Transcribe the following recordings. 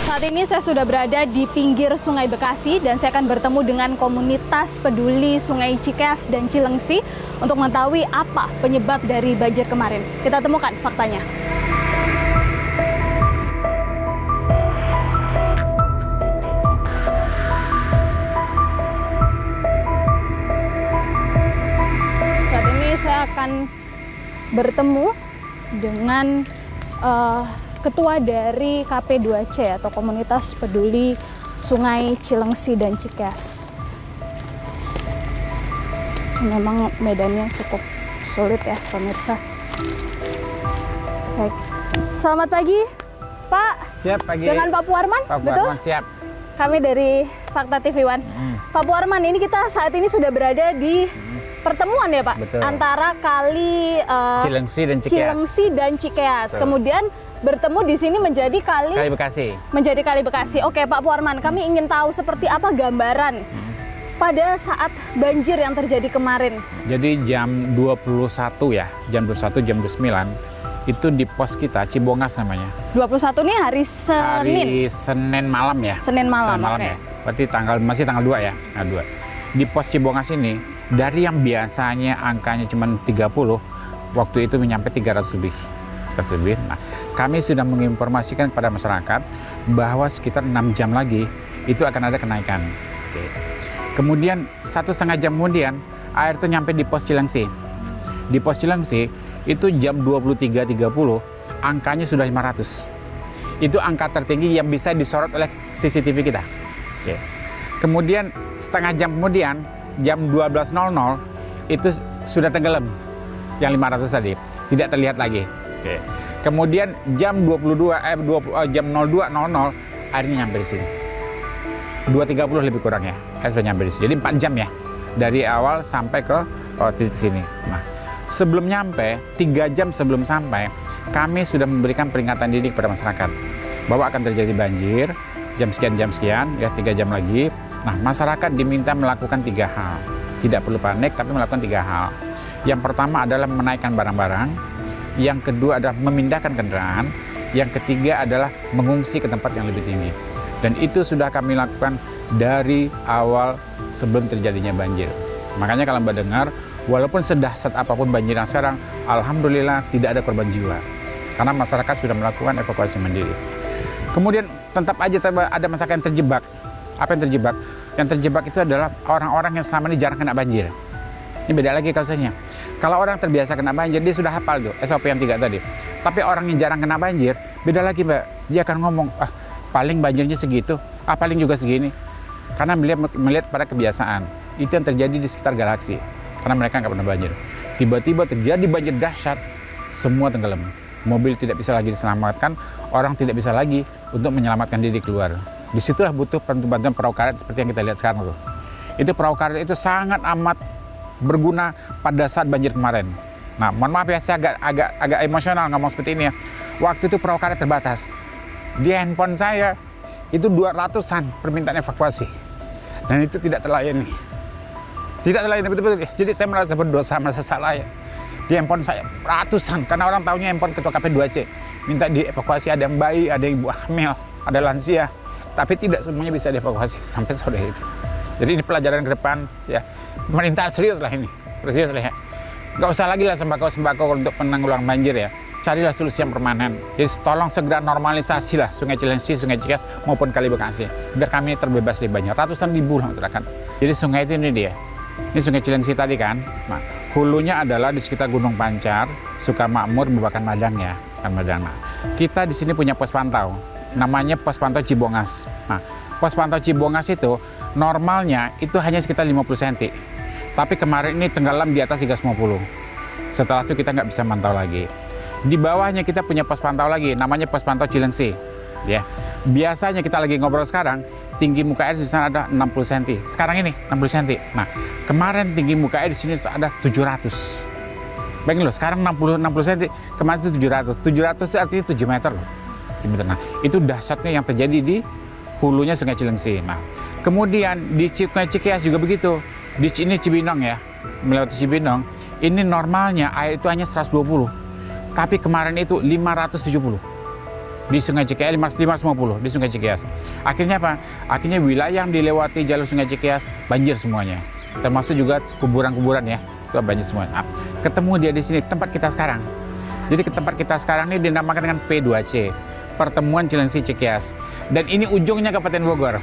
Saat ini saya sudah berada di pinggir Sungai Bekasi dan saya akan bertemu dengan komunitas peduli Sungai Cikeas dan Cilengsi untuk mengetahui apa penyebab dari banjir kemarin. Kita temukan faktanya. Saat ini saya akan bertemu dengan ketua dari KP2C atau Komunitas Peduli Sungai Cilengsi dan Cikeas. Memang medannya cukup sulit ya pemirsa. Baik. Selamat pagi Pak. Siap pagi. Dengan Pak Puarman, Pak betul? Puarman siap. Kami dari Fakta TV One. Pak Puarman, ini kita saat ini sudah berada di pertemuan ya Pak? Betul. Antara kali Cilengsi dan Cikeas. Cilengsi dan Cikeas. Betul. Kemudian bertemu di sini menjadi Kali Bekasi. menjadi Kali Bekasi. Oke Pak Puarman, kami ingin tahu seperti apa gambaran pada saat banjir yang terjadi kemarin. Jadi jam 21 ya, jam 21, jam 29 itu di pos kita, Cibongas namanya. 21 nih hari Senin. Hari Senin malam ya. Senin malam, oke. ya. Berarti masih tanggal 2 ya, tanggal 2. Di pos Cibongas ini, dari yang biasanya angkanya cuma 30, waktu itu mencapai 300 lebih. Nah, kami sudah menginformasikan kepada masyarakat bahwa sekitar 6 jam lagi itu akan ada kenaikan. Oke. Kemudian 1,5 jam kemudian air itu nyampe di pos Cilengsi. Di pos Cilengsi itu jam 23.30 angkanya sudah 500. Itu angka tertinggi yang bisa disorot oleh CCTV kita. Oke. Kemudian setengah jam kemudian jam 12.00 itu sudah tenggelam yang 500 tadi, tidak terlihat lagi. Oke. Kemudian jam 02.00 airnya nyampe di sini. 2.30 lebih kurang ya, air sudah nyampe di sini. Jadi 4 jam ya dari awal sampai ke titik sini. Nah, sebelum nyampe, 3 jam sebelum sampai, kami sudah memberikan peringatan dini kepada masyarakat bahwa akan terjadi banjir jam sekian ya 3 jam lagi. Nah, masyarakat diminta melakukan 3 hal. Tidak perlu panik, tapi melakukan 3 hal. Yang pertama adalah menaikkan barang-barang. Yang kedua adalah memindahkan kendaraan. Yang ketiga adalah mengungsi ke tempat yang lebih tinggi. Dan itu sudah kami lakukan dari awal sebelum terjadinya banjir. Makanya kalau Mbak dengar, walaupun sedahsyat apapun banjir yang sekarang, alhamdulillah tidak ada korban jiwa. Karena masyarakat sudah melakukan evakuasi mandiri. Kemudian tetap aja ada masyarakat yang terjebak. Apa yang terjebak? Yang terjebak itu adalah orang-orang yang selama ini jarang kena banjir. Ini beda lagi kasusnya. Kalau orang terbiasa kena banjir, dia sudah hafal tuh SOP yang 3 tadi. Tapi orang yang jarang kena banjir, beda lagi Mbak. Dia akan ngomong, paling banjirnya segitu, paling juga segini. Karena melihat pada kebiasaan. Itu yang terjadi di sekitar galaksi. Karena mereka nggak pernah banjir. Tiba-tiba terjadi banjir dahsyat, semua tenggelam. Mobil tidak bisa lagi diselamatkan, orang tidak bisa lagi untuk menyelamatkan diri keluar. Disitulah butuh bantuan perahu karet seperti yang kita lihat sekarang tuh. Itu perahu karet itu sangat amat berguna pada saat banjir kemarin. Nah, mohon maaf ya, saya agak emosional ngomong seperti ini ya. Waktu itu perahu karet terbatas. Di handphone saya itu 200-an permintaan evakuasi. Dan itu tidak terlayani. Tidak terlayani betul-betul. Jadi saya merasa berdosa, merasa salah ya. Di handphone saya ratusan, karena orang tahunya handphone ketua KP2C. Minta dievakuasi, ada yang bayi, ada yang ibu hamil, ada lansia. Tapi tidak semuanya bisa dievakuasi sampai sore itu. Jadi ini pelajaran ke depan ya. Pemerintah serius lah ini. Serius lah ya. Nggak usah lagi lah sembako untuk penanggulangan banjir ya. Carilah solusi yang permanen. Jadi tolong segera normalisasi lah Sungai Cilengsi, Sungai Cikeas maupun Kali Bekasi. Biar kami terbebas dari banjir. Ratusan ribu lah masyarakat. Jadi sungai itu ini dia. Ini Sungai Cilengsi tadi kan. Nah, hulunya adalah di sekitar Gunung Pancar, Sukamakmur, Babakan Madang ya. Kan Madang. Nah, kita di sini punya pos pantau. Namanya pos pantau Cibongas. Nah, pos pantau Cibongas itu normalnya itu hanya sekitar 50 cm. Tapi kemarin ini tenggelam di atas 350. Setelah itu kita nggak bisa mantau lagi. Di bawahnya kita punya pos pantau lagi, namanya pos pantau Cilengsi. Ya, biasanya kita lagi ngobrol sekarang, tinggi muka air di sana ada 60 cm. Sekarang ini 60 cm. Nah, kemarin tinggi muka air di sini ada 700. Bayangin loh, sekarang 60 cm, kemarin itu 700. 700 itu artinya 7 meter loh. Nah, itu dahsyatnya yang terjadi di hulunya Sungai Cilengsi. Nah, kemudian di Sungai Cikeas juga begitu. Di sini Cibinong ya, melewati Cibinong, ini normalnya air itu hanya 120. Tapi kemarin itu 570. di Sungai Cikeas, 550 di Sungai Cikeas. Akhirnya apa? Akhirnya wilayah yang dilewati jalur Sungai Cikeas banjir semuanya. Termasuk juga kuburan-kuburan ya, itu banjir semua. Nah, ketemu dia di sini, tempat kita sekarang. Jadi ke tempat kita sekarang ini dinamakan dengan P2C, Pertemuan Cilengsi Cikeas. Dan ini ujungnya Kabupaten Bogor.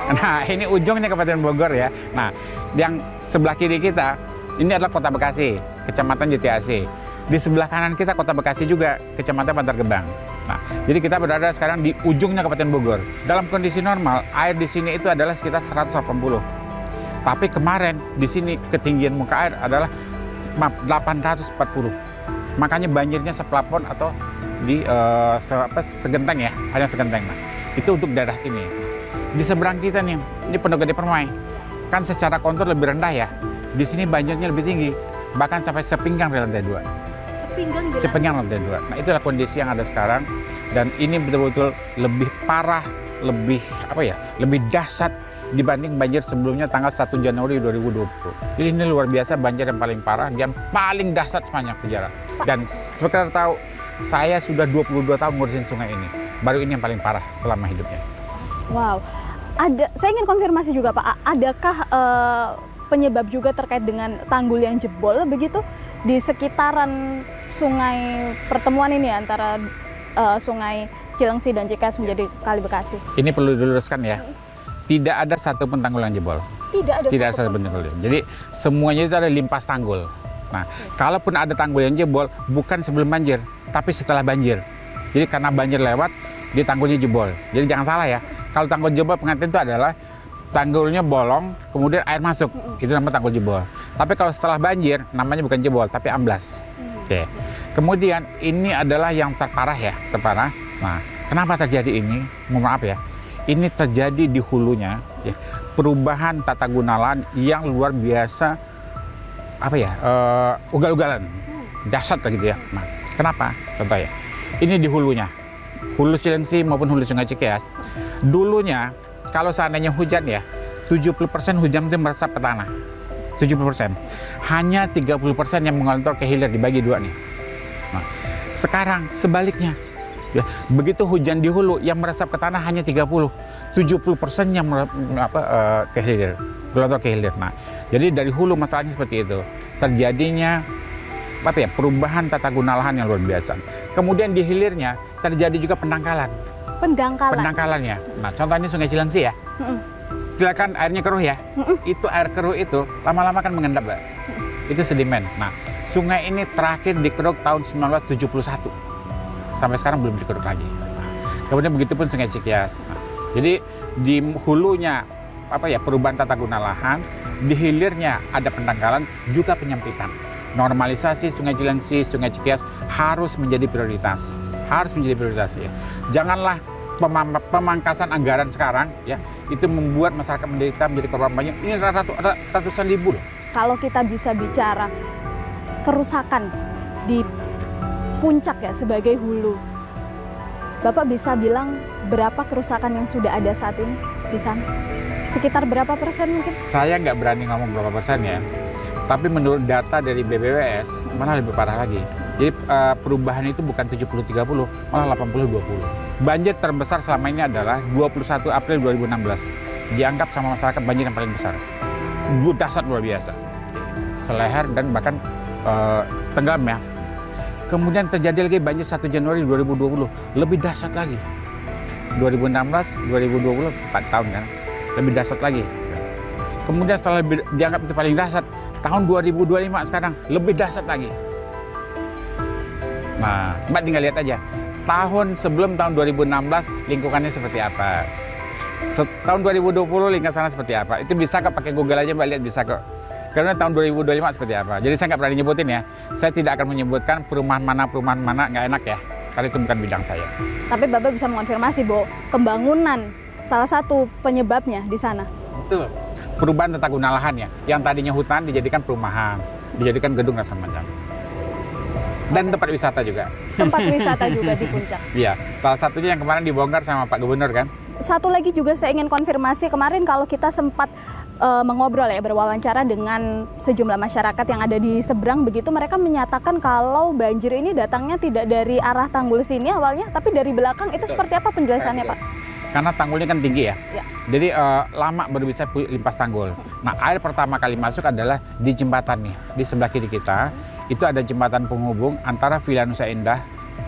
Nah, ini ujungnya Kabupaten Bogor ya. Nah, yang sebelah kiri kita, ini adalah Kota Bekasi, Kecamatan JTAC. Di sebelah kanan kita Kota Bekasi juga, Kecamatan Bantar Gebang. Nah, jadi kita berada sekarang di ujungnya Kabupaten Bogor. Dalam kondisi normal, air di sini itu adalah sekitar 180. Tapi kemarin di sini ketinggian muka air adalah 840. Makanya banjirnya seplafon atau di segenteng ya, hanya segenteng. Nah, itu untuk daerah sini. Di seberang kita nih, ini Pondok Gede Permai. Kan secara kontur lebih rendah ya. Di sini banjirnya lebih tinggi, bahkan sampai sepinggang di lantai 2. Sepinggang lantai 2. Nah, itulah kondisi yang ada sekarang, dan ini betul-betul lebih parah, lebih lebih dahsyat dibanding banjir sebelumnya tanggal 1 Januari 2020. Jadi ini luar biasa, banjir yang paling parah dan paling dahsyat sepanjang sejarah. Dan seperti tahu, saya sudah 22 tahun ngurusin sungai ini. Baru ini yang paling parah selama hidupnya. Wow. Saya ingin konfirmasi juga Pak, adakah penyebab juga terkait dengan tanggul yang jebol begitu di sekitaran sungai pertemuan ini antara sungai Cilengsi dan Cikeas menjadi Kali Bekasi? Ini perlu diluruskan ya. Tidak ada satu pun tanggul yang jebol. Tidak ada satu pun tanggul. Jadi semuanya itu ada limpas tanggul. Nah, kalaupun ada tanggul yang jebol, bukan sebelum banjir, tapi setelah banjir. Jadi karena banjir lewat, dia tanggulnya jebol. Jadi jangan salah ya. Kalau tanggul jebol pengertian itu adalah tanggulnya bolong, kemudian air masuk. Itu namanya tanggul jebol. Tapi kalau setelah banjir, namanya bukan jebol, tapi amblas. Oke. Kemudian ini adalah yang terparah ya, terparah. Nah, kenapa terjadi ini? Mohon maaf ya. Ini terjadi di hulunya, ya, perubahan tata guna lahan yang luar biasa, ugal-ugalan, dahsyat gitu ya. Nah, kenapa? Contoh ya, ini di hulunya, hulu Cilengsi maupun hulu Sungai Cikeas. Dulunya, kalau seandainya hujan ya, 70% hujan itu meresap ke tanah, 70%. Hanya 30% yang mengontrol ke hilir, dibagi dua nih. Nah, sekarang sebaliknya. Ya, begitu hujan di hulu yang meresap ke tanah hanya 30, 70% yang ke hilir, ke hilir. Nah, jadi dari hulu masalahnya seperti itu. Terjadinya perubahan tata guna lahan yang luar biasa. Kemudian di hilirnya terjadi juga pendangkalan. Pendangkalannya. Nah, contohnya Sungai Cilengsi ya. Silakan airnya keruh ya. Itu air keruh itu lama-lama kan mengendap, Mbak. Itu sedimen. Nah, sungai ini terakhir dikeruk tahun 1971. Sampai sekarang belum dikeruk lagi. Nah, kemudian begitu pun Sungai Cikeas. Nah, jadi di hulunya perubahan tata guna lahan, di hilirnya ada pendangkalan juga penyempitan. Normalisasi Sungai Cilengsi, Sungai Cikeas harus menjadi prioritas. Ya. Janganlah pemangkasan anggaran sekarang ya itu membuat masyarakat menderita, menjadi korban banyak. Ini ratusan ribu loh. Kalau kita bisa bicara kerusakan di puncak ya sebagai hulu, Bapak bisa bilang berapa kerusakan yang sudah ada saat ini di sana? Sekitar berapa persen mungkin? Saya nggak berani ngomong berapa persen ya, tapi menurut data dari BPWS malah lebih parah lagi. Jadi perubahan itu bukan 70-30, malah 80-20. Banjir terbesar selama ini adalah 21 April 2016. Dianggap sama masyarakat banjir yang paling besar. Dahsyat luar biasa. Seleher dan bahkan tenggelam ya. Kemudian terjadi lagi banjir 1 Januari 2020, lebih dahsyat lagi. 2016, 2020, 4 tahun kan, lebih dahsyat lagi. Kemudian setelah dianggap itu paling dahsyat, tahun 2025 sekarang, lebih dahsyat lagi. Nah, Mbak tinggal lihat aja, tahun sebelum tahun 2016, lingkungannya seperti apa. Tahun 2020, lingkungannya seperti apa. Itu bisa kok pakai Google aja Mbak lihat, bisa kok. Karena tahun 2025 seperti apa. Jadi saya nggak berani nyebutin ya. Saya tidak akan menyebutkan perumahan mana, nggak enak ya. Karena itu bukan bidang saya. Tapi Bapak bisa mengonfirmasi bahwa pembangunan salah satu penyebabnya di sana. Betul. Perubahan tata guna lahan ya. Yang tadinya hutan dijadikan perumahan, dijadikan gedung dan semacam. Dan tempat wisata juga. Tempat wisata juga di puncak. Iya. Salah satunya yang kemarin dibongkar sama Pak Gubernur kan. Satu lagi juga saya ingin konfirmasi, kemarin kalau kita sempat mengobrol ya, berwawancara dengan sejumlah masyarakat yang ada di seberang begitu, mereka menyatakan kalau banjir ini datangnya tidak dari arah tanggul sini awalnya, tapi dari belakang. Itu seperti apa penjelasannya, Pak? Karena tanggulnya kan tinggi ya, Ya. jadi lama baru bisa limpas tanggul. Nah, air pertama kali masuk adalah di jembatan nih, di sebelah kiri kita, itu ada jembatan penghubung antara Villa Nusa Indah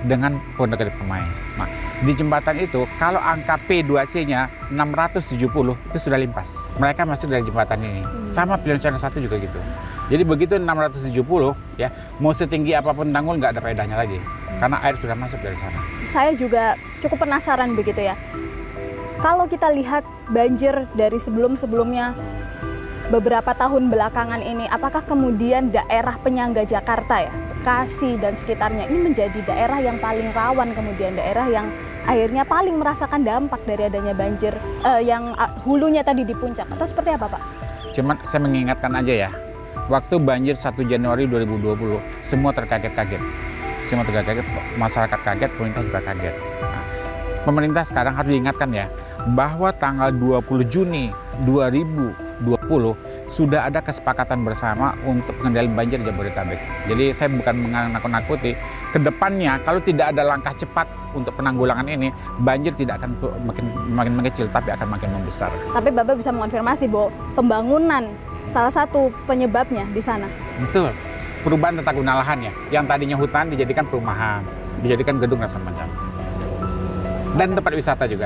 dengan Pondok Gede Permai. Nah, di jembatan itu, kalau angka P2C-nya 670, itu sudah limpas. Mereka masuk dari jembatan ini. Sama Villa Nusa Indah 1 juga gitu. Jadi begitu 670, ya, mau setinggi apapun tanggul nggak ada faedahnya lagi. Karena air sudah masuk dari sana. Saya juga cukup penasaran begitu ya. Kalau kita lihat banjir dari sebelum-sebelumnya, beberapa tahun belakangan ini, apakah kemudian daerah penyangga Jakarta ya, Bekasi dan sekitarnya ini menjadi daerah yang paling rawan, kemudian daerah yang akhirnya paling merasakan dampak dari adanya banjir yang hulunya tadi di puncak, atau seperti apa, Pak? Cuman saya mengingatkan aja ya, waktu banjir 1 Januari 2020, semua terkaget-kaget. Semua terkaget, masyarakat kaget, pemerintah juga kaget. Nah, pemerintah sekarang harus diingatkan ya, bahwa tanggal 20 Juni 2020 sudah ada kesepakatan bersama untuk pengendalian banjir di Jabodetabek. Jadi saya bukan menakut-nakuti, kedepannya kalau tidak ada langkah cepat untuk penanggulangan ini, banjir tidak akan makin mengecil, tapi akan makin membesar. Tapi Bapak bisa mengonfirmasi bahwa pembangunan salah satu penyebabnya di sana. Betul, perubahan tata guna lahan ya, yang tadinya hutan dijadikan perumahan, dijadikan gedung dan semacam. Dan tempat wisata juga.